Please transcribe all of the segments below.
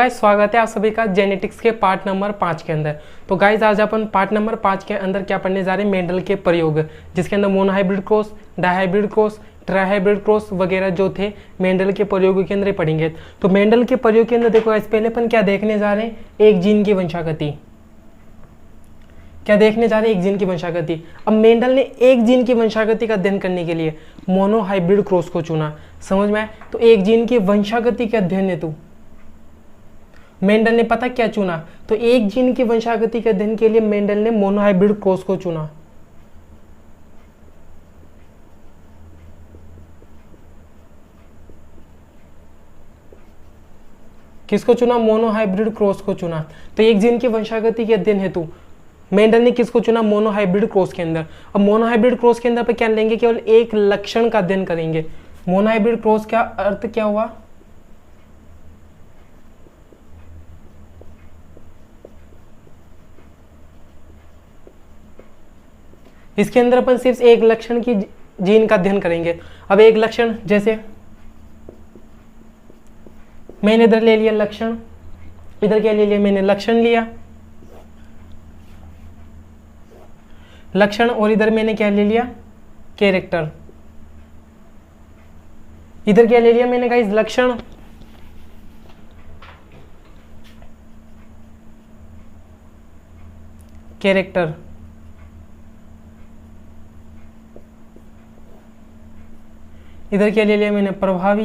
Guys, स्वागत है आप सभी का जेनेटिक्स के पार्ट नंबर 5 के अंदर। तो गाइस आज अपन पार्ट नंबर 5 के अंदर क्या पढ़ने जा रहे हैं, मेंडल के प्रयोग, जिसके अंदर monohybrid cross, dihybrid cross, trihybrid cross वगैरह जो थे मेंडल के प्रयोग के अंदर पढ़ेंगे। तो मेंडल के प्रयोग के अंदर देखो गाइस, पहले अपन क्या देखने जा रहे हैं, एक जीन की वंशागति। क्या देखने जा रहे हैं, एक जीन की वंशागति। अब मेंडल ने एक जीन की वंशागति का अध्ययन करने के लिए मोनोहाइब्रिड क्रॉस को चुना। समझ में आया? तो एक जीन की वंशागति के अध्ययन हेतु मेंडल ने पता क्या चुना, तो एक जीन की वंशागति के अध्ययन के लिए मेंडल ने मोनोहाइब्रिड क्रॉस को चुना। किसको चुना? मोनोहाइब्रिड क्रॉस को चुना। तो एक जीन की वंशागति के अध्ययन हेतु मेंडल ने किसको चुना? मोनोहाइब्रिड क्रॉस के अंदर। अब मोनोहाइब्रिड क्रॉस के अंदर पे क्या लेंगे, केवल एक लक्षण का अध्ययन करेंगे। मोनोहाइब्रिड क्रॉस का अर्थ क्या हुआ? इसके अंदर अपन सिर्फ एक लक्षण की जीन का अध्ययन करेंगे। अब एक लक्षण, जैसे मैंने इधर ले लिया लक्षण, इधर क्या ले लिया मैंने? लक्षण लिया, लक्षण, और इधर मैंने क्या ले लिया? कैरेक्टर। इधर क्या ले लिया मैंने गाइस? लक्षण, कैरेक्टर। इधर क्या ले लिया मैंने? प्रभावी।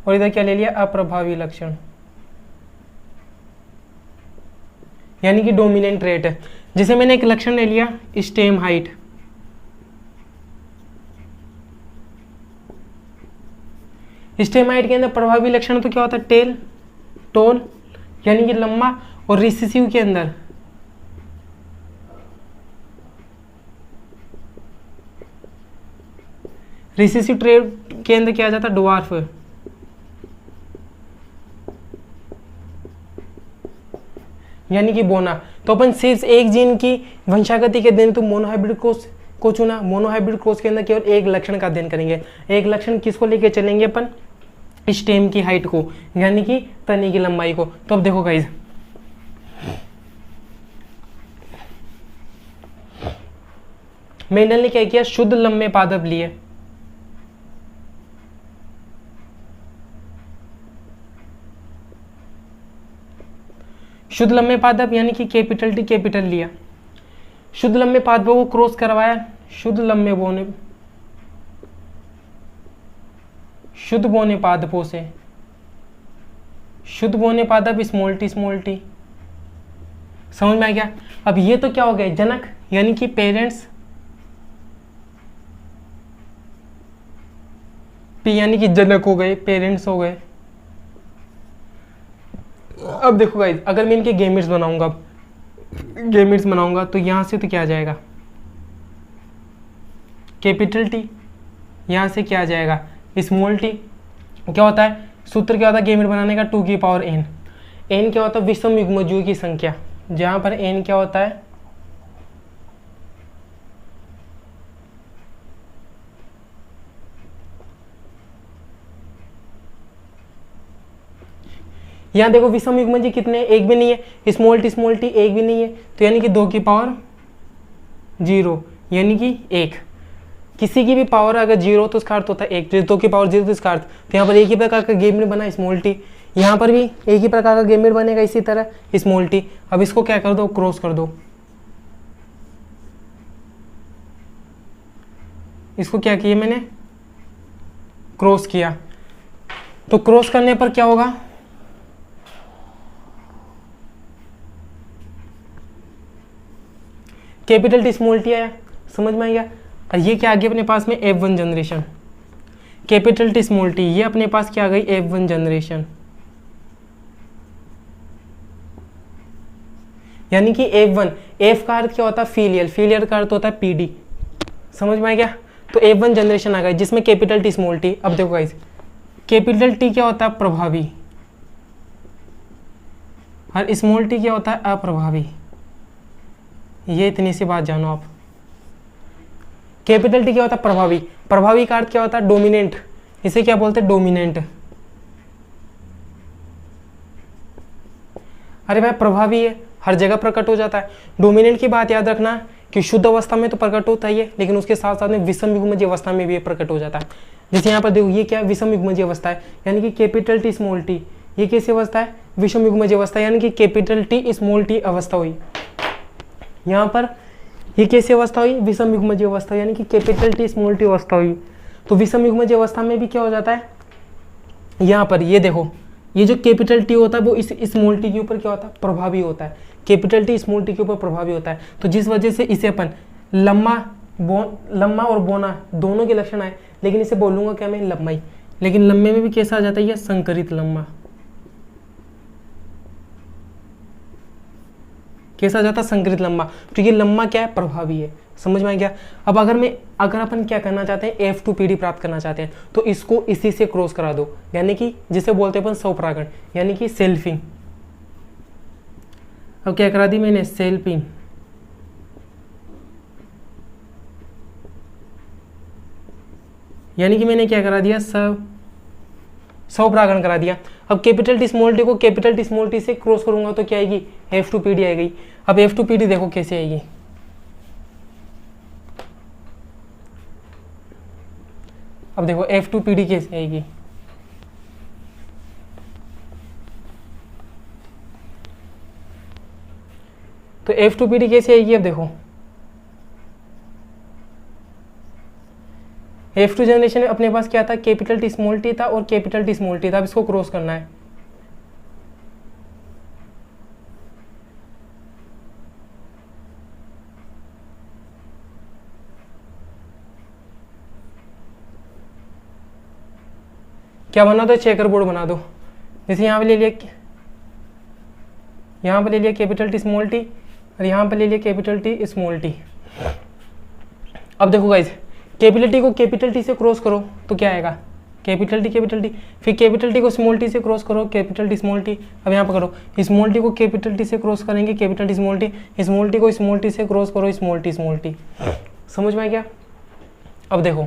और इधर क्या ले लिया? अप्रभावी लक्षण, यानी कि डोमिनेंट ट्रेट है। जैसे मैंने एक लक्षण ले लिया स्टेम हाइट, स्टेम हाइट के अंदर प्रभावी लक्षण तो क्या होता है? टेल, टोल, यानी कि लंबा। और रिसेसिव के अंदर रिसेसिव ट्रेट के अंदर क्या आ जाता है? ड्वार्फ। यानी कि बोना। तो अपन सिर्फ एक जीन की वंशागति के अध्ययन तो मोनोहाइब्रिड क्रॉस को चुना। मोनोहाइब्रिड क्रॉस के अंदर केवल एक लक्षण का अध्ययन करेंगे। एक लक्षण किसको लेके चलेंगे अपन? स्टेम की हाइट को, यानी कि तने की लंबाई को। तो अब देखो गाइस, मेंडल ने क्या किया? शुद्ध लंबे पादप लिए। शुद्ध लंबे पादप यानी कि कैपिटल टी कैपिटल लिया। शुद्ध लंबे पादपों को क्रॉस करवाया शुद्ध बोने पादपों से। शुद्ध बोने पादप स्मॉल टी। समझ में आ गया? अब ये तो क्या हो गए? जनक, यानी कि पेरेंट्स। पी यानी कि जनक हो गए, पेरेंट्स हो गए। अब देखो गाइस, अगर मैं इनके गेमेट्स बनाऊंगा तो यहां से तो क्या आ जाएगा? Capital T. यहां से क्या आ जाएगा? Small T. क्या होता है सूत्र? क्या होता है गेमेट बनाने का? 2 की पावर n। n क्या होता है? विषम युग्मजीव की संख्या, जहां पर n क्या होता है? यहाँ देखो विषम युग्मजीव कितने? एक भी नहीं है। स्मॉल टी एक भी नहीं है, तो यानी कि 2 की पावर 0, यानी कि 1। किसी की भी पावर अगर 0 तो इसका अर्थ होता है 1। 2 की पावर 0 तो इसका अर्थ, तो यहाँ पर एक ही प्रकार का गेमेट बना स्मॉल टी। यहाँ पर भी एक ही प्रकार का गेमेट बनेगा इसी तरह स्मॉल टी। अब इसको क्या कर दो? क्रॉस कर दो। इसको क्या किया मैंने? क्रॉस किया। तो क्रॉस करने पर क्या होगा? कैपिटल टी स्मॉल टी आया। समझ में आ गया? और ये क्या आ गया अपने पास में? F1 generation. Capital T small T, ये अपने पास क्या आ गई? F1 generation. यानी कि F1, F का अर्थ क्या होता है? फीलियल। फीलियल का अर्थ होता है PD। समझ में आ गया? तो F1 जनरेशन आ गई जिसमें कैपिटल टी स्मॉल टी। अब देखो गाइस, कैपिटल टी क्या होता है? प्रभावी। और स्मॉल टी क्या होता है? अप्रभावी। ये इतनी सी बात जानो आप। कैपिटल टी क्या होता है? प्रभावी। प्रभावी का अर्थ क्या होता है? डोमिनेंट, इसे क्या बोलते हैं, डोमिनेंट। अरे भाई प्रभावी है, हर जगह प्रकट हो जाता है। डोमिनेंट की बात याद रखना कि शुद्ध अवस्था में तो प्रकट होता ही है, लेकिन उसके साथ साथ में विषम युग्मजीय अवस्था में भी प्रकट हो जाता है। जैसे यहाँ पर देखो ये क्या है, विषम युग्मजीय अवस्था है, यानी कि कैपिटल टी स्मॉल टी। ये कैसी अवस्था है, विषम युग्मजीय अवस्था, यानी कि कैपिटल टी स्मॉल टी अवस्था हुई। यहाँ पर ये कैसी अवस्था हुई, विषम युग्मजीय अवस्था, यानी कि कैपिटल टी स्मॉल टी अवस्था हुई। तो विषम युग्मजीय अवस्था में भी क्या हो जाता है, यहाँ पर ये देखो, ये जो कैपिटल टी होता है वो इस स्मॉल टी के ऊपर क्या होता है, प्रभावी होता है। कैपिटल टी स्मॉल टी के ऊपर प्रभावी होता है। तो जिस वजह से इसे अपन लम्मा और बोना दोनों के लक्षण आए, लेकिन इसे बोलूंगा क्या मैं, लम्बाई। लेकिन लम्बे में भी कैसा आ जाता है, यह संकरित लम्बा। कैसा आ जाता है, संकरित लम्बा, क्योंकि लम्बा क्या है, प्रभावी है। समझ में आ गया। अब अगर अपन क्या करना चाहते हैं, F2PD प्राप्त करना चाहते हैं, तो इसको इसी से क्रॉस करा दो, यानी कि जिसे बोलते हैं अपन स्वपरागण, यानी कि सेल्फिंग। अब क्या करा दी मैंने, सेल्फिंग। यानी कि मैंने क्या करा दिया, स्वपरागण करा दिया। अब कैपिटल टी स्मॉल टी को कैपिटल टी स्मॉल टी से क्रॉस करूंगा तो क्या आएगी, F2PD आएगी। अब F2PD देखो कैसे आएगी, अब देखो F2PD कैसे आएगी। तो F2PD कैसे आएगी, अब देखो F2 जनरेशन में अपने पास क्या था, कैपिटल टी स्मॉल टी था और कैपिटल टी स्मॉल टी था। अब इसको क्रॉस करना है। क्या बना दो, चेकर बोर्ड बना दो। जैसे यहाँ पे ले लिया, यहाँ पे ले लिया कैपिटल टी स्मॉल टी और यहाँ पे ले लिया कैपिटल टी स्मॉल टी। अब देखो गाइस, कैपिटल टी को कैपिटल टी से क्रॉस करो तो क्या आएगा, कैपिटल टी, फिर कैपिटल टी को स्मॉल टी से क्रॉस करो, कैपिटल टी स्मॉल टी। अब यहाँ पर करो, स्मॉल टी को कैपिटल टी से क्रॉस करेंगे, कैपिटल टी स्मॉल टी को स्मॉल टी से क्रॉस करो, स्मॉल टी। समझ में आ गया। अब देखो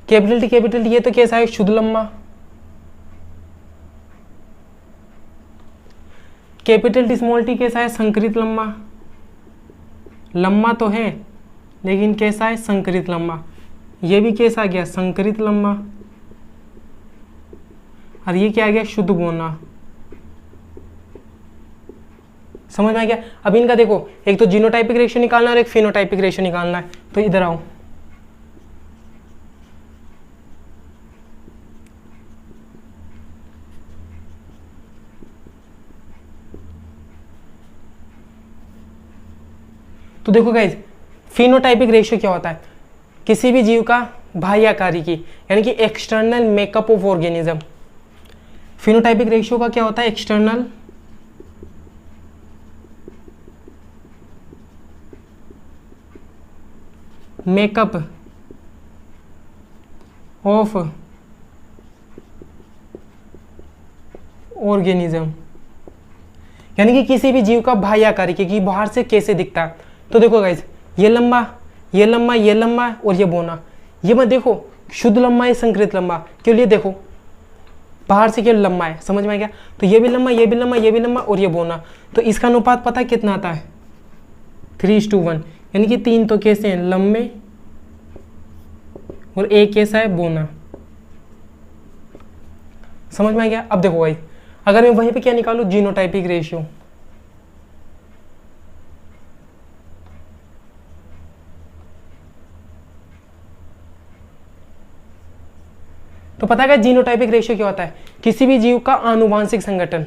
कैपिटल टी ये तो कैसा है, शुद्ध लम्बा। कैपिटल टी स्मॉल टी कैसा है, संकरित लम्बा। लम्बा तो है लेकिन कैसा है, संकरित लम्बा। ये भी कैसा आ गया, संकरित लम्बा। और ये क्या आ गया, शुद्ध बोना। समझ में आ गया। अब इनका देखो, एक तो जीनोटाइपिक रेशियो निकालना है और एक फिनोटाइपिक रेशियो निकालना है। तो इधर आओ, तो देखो गाइज, फिनोटाइपिक रेशियो क्या होता है, किसी भी जीव का बाह्यकारी की, यानी कि external makeup of organism. Phenotypic ratio का क्या होता है, एक्सटर्नल मेकअप ऑफ ऑर्गेनिज्म, यानी कि किसी भी जीव का बाह्यकारी की बाहर से कैसे दिखता है। तो देखो गाइज, ये लंबा, ये लंबा, ये लंबा और ये बोना। ये मत देखो शुद्ध लंबा है, संकृत लंबा, क्यों, ये देखो बाहर से क्या लंबा है। समझ में आ गया। तो ये भी लंबा, ये भी लंबा, ये भी लंबा और ये बोना। तो इसका अनुपात पता कितना आता है, 3:1, यानी कि 3 तो कैसे हैं, लंबे और 1 कैसा है, बोना। समझ में आ गया। अब देखो भाई, अगर मैं वहीं पे क्या निकालू, जीनोटाइपिक रेशियो, तो पता है जीनोटाइपिक रेशियो क्या होता है, किसी भी जीव का आनुवांशिक संगठन।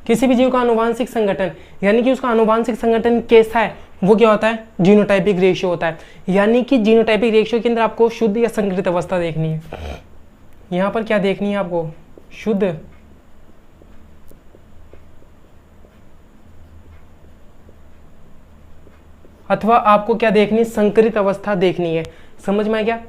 किसी भी जीव का आनुवांशिक संगठन, यानी कि उसका आनुवांशिक संगठन कैसा है, वो क्या होता है, जीनोटाइपिक रेशियो होता है। यानी कि जीनोटाइपिक रेशियो के अंदर आपको शुद्ध या संकरित अवस्था देखनी है। यहां पर क्या देखनी है आपको, शुद्ध अथवा आपको क्या देखनी है, संकरित अवस्था देखनी है। समझ में आ गया।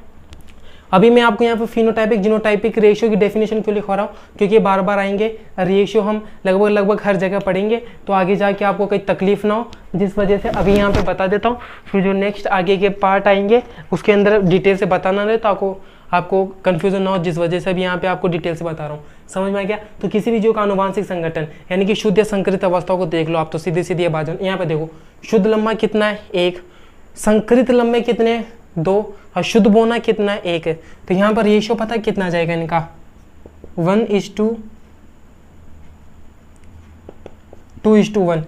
अभी मैं आपको यहाँ पे फिनोटाइपिक जीनोटाइपिक रेशियो की डेफिनेशन क्यों लिखवा रहा हूँ, क्योंकि बार बार आएंगे रेशियो, हम लगभग हर जगह पढ़ेंगे, तो आगे जाके आपको कोई तकलीफ ना हो, जिस वजह से अभी यहाँ पे बता देता हूँ। फिर जो नेक्स्ट आगे के पार्ट आएंगे उसके अंदर डिटेल से बताना रहे, तो आपको कन्फ्यूजन ना हो, जिस वजह से अभी यहाँ पे आपको डिटेल से बता रहा हूँ। समझ में आ गया। तो किसी भी जीव का आनुवांशिक संगठन यानी कि शुद्ध या संकरित अवस्थाओं को देख लो आप, तो सीधे सीधे ये बात यहाँ पे देखो, शुद्ध लम्बा कितना है 1, संकरित लंबे कितने 2, और शुद्ध बोना कितना है 1 है। तो यहाँ पर रेशियो पता है कितना जाएगा इनका, 1:2:1।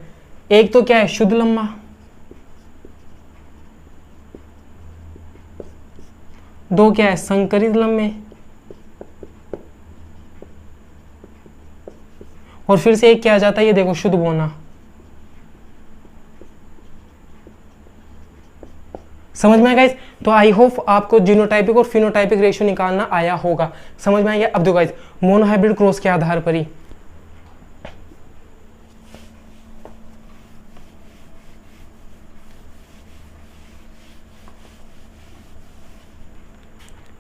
एक तो क्या है शुद्ध लम्बा, 2 क्या है संकरित लम्बे, और फिर से एक क्या आ जाता है, ये देखो शुद्ध बोना। समझ में आया गाइस। तो आई होप आपको जीनोटाइपिक और फिनोटाइपिक रेशियो निकालना आया होगा। समझ में आया। अब देखो गाइस, मोनोहाइब्रिड क्रॉस के आधार पर ही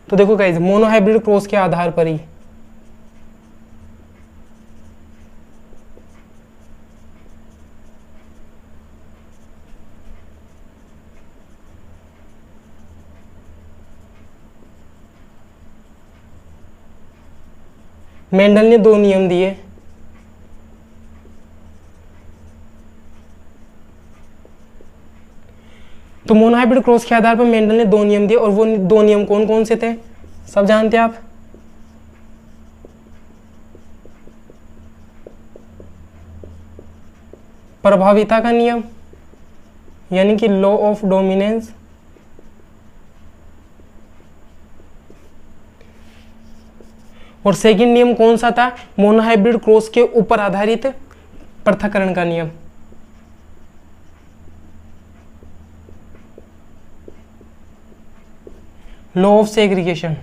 तो देखो गाइस, मोनोहाइब्रिड क्रॉस के आधार पर ही मेंडल ने 2 नियम दिए। तो मोनोहाइब्रिड क्रॉस के आधार पर मेंडल ने 2 नियम दिए, और वो 2 नियम कौन कौन से थे, सब जानते हैं आप। प्रभाविता का नियम यानी कि लॉ ऑफ डोमिनेंस, और सेकंड नियम कौन सा था, मोनोहाइब्रिड क्रॉस के ऊपर आधारित पृथक्करण का नियम। Law of segregation.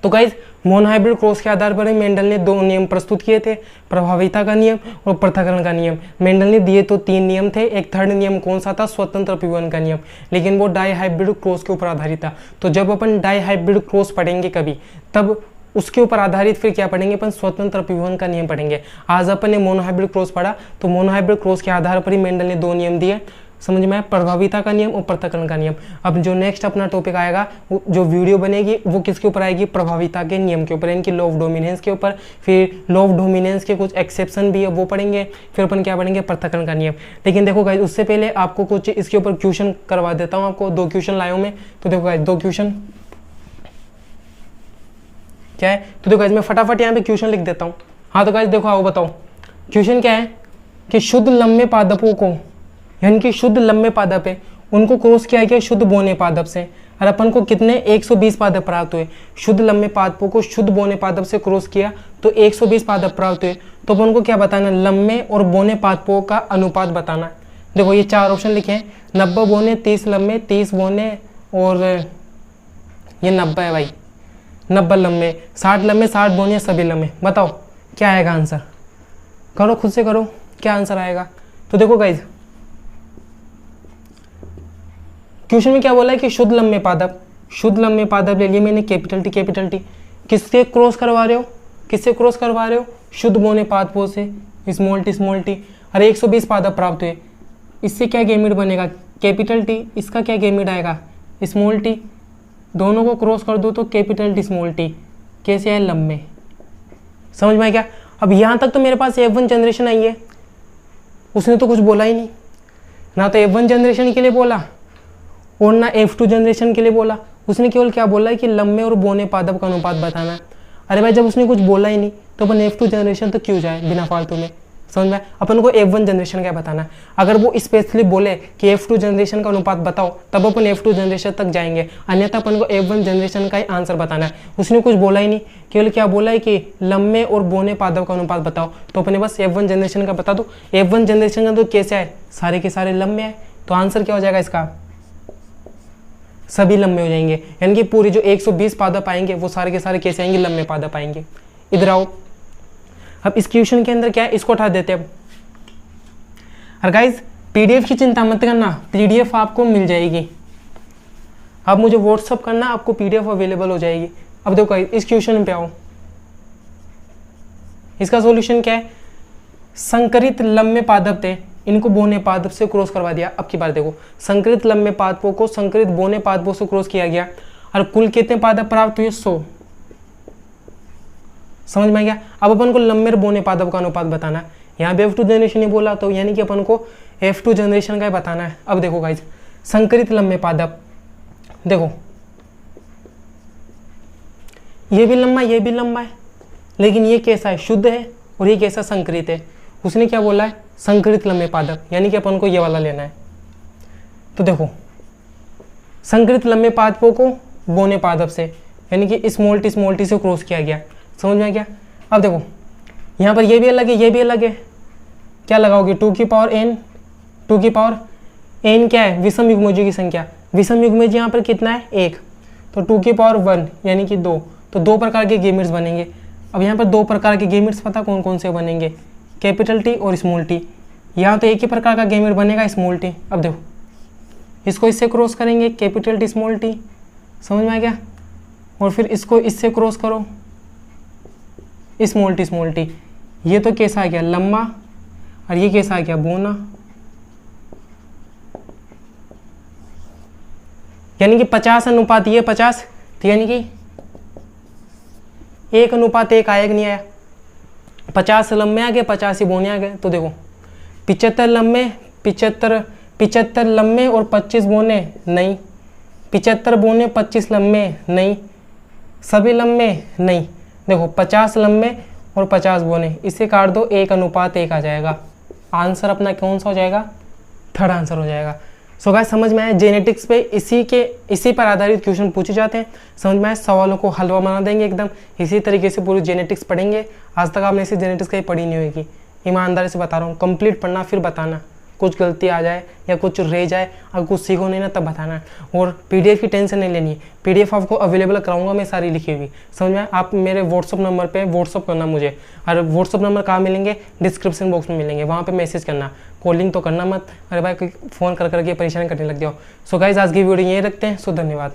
तो गाइज, मोनोहाइब्रिड क्रॉस के आधार पर मेंडल ने 2 नियम प्रस्तुत किए थे, प्रभाविता का नियम और पृथक्करण का नियम। मेंडल ने दिए तो 3 नियम थे, एक थर्ड नियम कौन सा था, स्वतंत्र अपीवन का नियम, लेकिन वो डाइहाइब्रिड क्रॉस के ऊपर आधारित था। तो जब अपन डाइहाइब्रिड क्रॉस पढ़ेंगे कभी, तब उसके ऊपर आधारित फिर क्या पढ़ेंगे अपन, स्वतंत्र अपीवन का नियम पढ़ेंगे। आज अपन ने मोनोहाइब्रिड क्रॉस पढ़ा, तो मोनोहाइब्रिड क्रॉस के आधार पर ही मेंडल ने 2 नियम दिए। समझ में आया, प्रभाविता का नियम और पृथक्करण का नियम। अब जो नेक्स्ट अपना टॉपिक आएगा, जो वीडियो बनेगी वो किसके ऊपर आएगी, प्रभाविता के नियम के ऊपर, इनकी लॉ ऑफ डोमिनेंस के ऊपर। फिर लॉ ऑफ डोमिनेंस के कुछ एक्सेप्शन भी है वो पढ़ेंगे, फिर अपन क्या पढ़ेंगे, पृथक्करण का नियम। लेकिन देखो गाइस, उससे पहले आपको कुछ इसके ऊपर क्वेश्चन करवा देता हूँ, आपको 2 क्वेश्चन लाया हूँ मैं। तो देखो गाइस, 2 क्वेश्चन क्या है, तो देखो गाइस मैं फटाफट यहाँ पे क्वेश्चन लिख देता हूँ। हाँ तो गाइस देखो, आओ बताओ क्वेश्चन क्या है कि शुद्ध लंबे पादपों को, यानी कि शुद्ध लंबे पादप है, उनको क्रॉस किया गया शुद्ध बोने पादप से, और अपन को कितने 120 पादप प्राप्त हुए। शुद्ध लंबे पादपों को शुद्ध बोने पादप से क्रॉस किया तो 120 पादप प्राप्त हुए। तो अपन को क्या बताना, लंबे और बोने पादपों का अनुपात बताना। देखो ये 4 ऑप्शन लिखे हैं, 90 बोने, 30 लंबे, 30 बोने, और ये 90 है भाई, 90 लंबे, 60 लंबे, 60 बोने, सभी लंबे। बताओ क्या आएगा आंसर, करो खुद से करो, क्या आंसर आएगा। तो देखो गाइज, क्वेश्चन में क्या बोला है कि शुद्ध लंबे पादप, शुद्ध लंबे पादप ले लिए मैंने, कैपिटल टी, किससे क्रॉस करवा रहे हो, किससे क्रॉस करवा रहे हो, शुद्ध बोने पादपों से, स्मॉल टी, और 120 पादप प्राप्त हुए। इससे क्या गैमेट बनेगा, कैपिटल टी, इसका क्या गैमेट आएगा, स्मॉल टी, दोनों को क्रॉस कर दो तो कैपिटल टी स्मॉल टी, कैसे है, लंबे। समझ में आ गया। अब यहाँ तक तो मेरे पास F1 जनरेशन आई है, उसने तो कुछ बोला ही नहीं, ना तो F1 जनरेशन के लिए बोला और ना F2 जनरेशन के लिए बोला। उसने केवल क्या बोला है कि लंबे और बोने पादप का अनुपात बताना है। अरे भाई, जब उसने कुछ बोला ही नहीं तो अपन F2 जनरेशन तो क्यों जाए बिना फालतू में। समझ में, अपन को F1 जनरेशन क्या बताना है। अगर वो स्पेशली बोले कि F2 जनरेशन का अनुपात बताओ, तब अपन F2 जनरेशन तक जाएंगे, अन्यथा अपन को F1 जनरेशन का ही आंसर बताना है। उसने कुछ बोला ही नहीं, केवल क्या बोला है कि लंबे और बोने पादप का अनुपात बताओ, तो अपने बस F1 जनरेशन का बता दो। F1 जनरेशन का तो कैसे है, सारे के सारे लंबे हैं, तो आंसर क्या हो जाएगा इसका, सभी लंबे हो जाएंगे, यानी कि पूरे जो 120 पादप आएंगे वो सारे के सारे कैसे आएंगे, लंबे पादप आएंगे। इधर आओ, अब इस क्वेश्चन के अंदर क्या है, इसको उठा देते हैं अब। और गाइज पीडीएफ की चिंता मत करना, पीडीएफ आपको मिल जाएगी। अब मुझे व्हाट्सअप करना, आपको पीडीएफ अवेलेबल हो जाएगी। अब देखो गाइज इस क्वेश्चन पे आओ, इसका सॉल्यूशन क्या है, संकरित लंबे पादप थे, इनको बोने पादप से क्रॉस करवा दिया। अब की बार देखो, संकरित लंबे पादपों को संकरित बोने पादपों से क्रॉस किया गया और कुल कितने पादप प्राप्त हुए, 100। समझ में आ गया। अब अपन को लंबे और बोने पादप का अनुपात बताना है। यहाँ पे F2 जनरेशन ही बोला, तो यानी कि अपन को F2 जनरेशन का ही बताना है। अब देखो गाइज, संकरित लंबे पादप, देखो ये भी लंबा ये भी लंबा है, लेकिन ये कैसा है, शुद्ध है, और ये कैसा, संकरित है। उसने क्या बोला है, संकरित लंबे पादप, यानी कि अपन को ये वाला लेना है। तो देखो संकरित लंबे पादपों को बोने पादप से, यानी कि स्मॉल टी से क्रॉस किया गया। समझ में आ गया। अब देखो यहाँ पर ये भी अलग है, ये भी अलग है, क्या लगाओगे, 2 की पावर n, 2 की पावर n क्या है, विषम युग्मों की संख्या। विषम युग्मज यहाँ पर कितना है, 1, तो 2 की पावर 1 यानी कि 2, तो 2 प्रकार के गेमेट्स बनेंगे। अब यहाँ पर 2 प्रकार के गेमेट्स पता कौन कौन से बनेंगे, कैपिटल टी और स्मॉल टी। यहाँ तो एक ही प्रकार का गेमेट बनेगा, स्मॉल टी। अब देखो इसको इससे क्रॉस करेंगे, कैपिटल टी स्मॉल टी, समझ में आ गया। और फिर इसको इससे क्रॉस करो, स्मॉल टी। ये तो कैसा आ गया, लंबा, और ये कैसा आ गया, बोना। यानी कि 50 अनुपात ये 50, तो यानी कि 1:1 आया कि नहीं आया, 50 लंबे आ गए, 50 ही बोने आ गए। तो देखो 75 लंबे, 75 लंबे और 25 बोने नहीं, 75 बोने 25 लंबे नहीं, सभी लंबे नहीं। देखो 50 लंबे और 50 बोने, इसे काट दो, 1:1 आ जाएगा। आंसर अपना कौन सा हो जाएगा, थर्ड आंसर हो जाएगा। सो गाइस समझ में आया, जेनेटिक्स पे इसी पर आधारित क्वेश्चन पूछे जाते हैं। समझ में आया, सवालों को हलवा बना देंगे एकदम। इसी तरीके से पूरी जेनेटिक्स पढ़ेंगे। आज तक आपने इसी जेनेटिक्स कहीं पढ़ी नहीं होगी, ईमानदारी से बता रहा हूँ। कंप्लीट पढ़ना, फिर बताना, कुछ गलती आ जाए या कुछ रह जाए, अगर कुछ सीखो नहीं ना तब बताना। और पीडीएफ की टेंशन नहीं लेनी है, पीडीएफ आपको अवेलेबल कराऊंगा मैं, सारी लिखी हुई। समझ में, आप मेरे व्हाट्सअप नंबर पे व्हाट्सअप करना मुझे, और व्हाट्सअप नंबर कहाँ मिलेंगे, डिस्क्रिप्शन बॉक्स में मिलेंगे, वहाँ पे मैसेज करना। कॉलिंग तो करना मत, अरे भाई फ़ोन कर करके परेशान करने लग जाओ। सो गाइज आज की वीडियो यहीं रखते हैं। सो धन्यवाद।